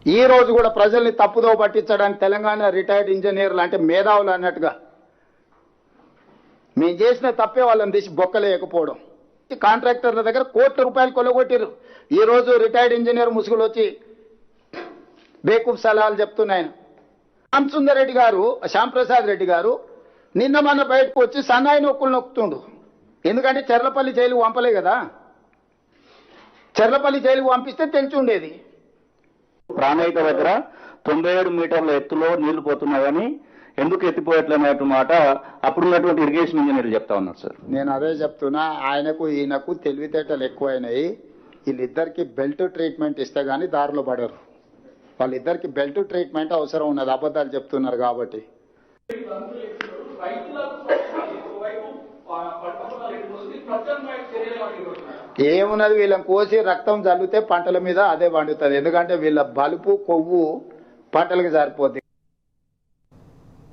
ఈ రోజు కూడా ప్రజల్ని తప్పుదో పట్టించడానికి తెలంగాణ రిటైర్డ్ ఇంజనీర్లు అంటే మేధావులు అన్నట్టుగా మేము చేసిన తప్పే వాళ్ళని తీసి బొక్కలేయకపోవడం. కాంట్రాక్టర్ల దగ్గర కోట్ల రూపాయలు కొలగొట్టిరు. ఈ రోజు రిటైర్డ్ ఇంజనీర్ ముసుగులు వచ్చి బేకూఫ్ సలహాలు చెప్తున్నాయన. శ్యామ్ గారు, శ్యాంప్రసాద్ రెడ్డి గారు నిన్న మొన్న బయటకు వచ్చి సన్నాయి నొక్కులు నొక్కుతుండు. ఎందుకంటే చెర్లపల్లి జైలుకు పంపలే కదా. చెర్లపల్లి జైలుకు పంపిస్తే తెలిసి ఉండేది. ప్రాణహిత దగ్గర 97 మీటర్ల ఎత్తులో నీళ్లు పోతున్నాయని ఎందుకు ఎత్తిపోయట్లనేటు మాట అప్పుడున్నటువంటి ఇరిగేషన్ ఇంజనీర్లు చెప్తా ఉన్నారు సార్. నేను అదే చెప్తున్నా, ఆయనకు ఈయనకు తెలివితేటలు ఎక్కువైనాయి. వీళ్ళిద్దరికి బెల్ట్ ట్రీట్మెంట్ ఇస్తే గానీ దారిలో పడరు. వాళ్ళిద్దరికి బెల్ట్ ట్రీట్మెంట్ అవసరం ఉన్నది, అబద్ధాలు చెప్తున్నారు కాబట్టి. ఏమున్నది, వీళ్ళని కోసి రక్తం చల్లితే పంటల మీద అదే పండుతుంది. ఎందుకంటే వీళ్ళ బలుపు కొవ్వు పంటలకు సరిపోద్ది.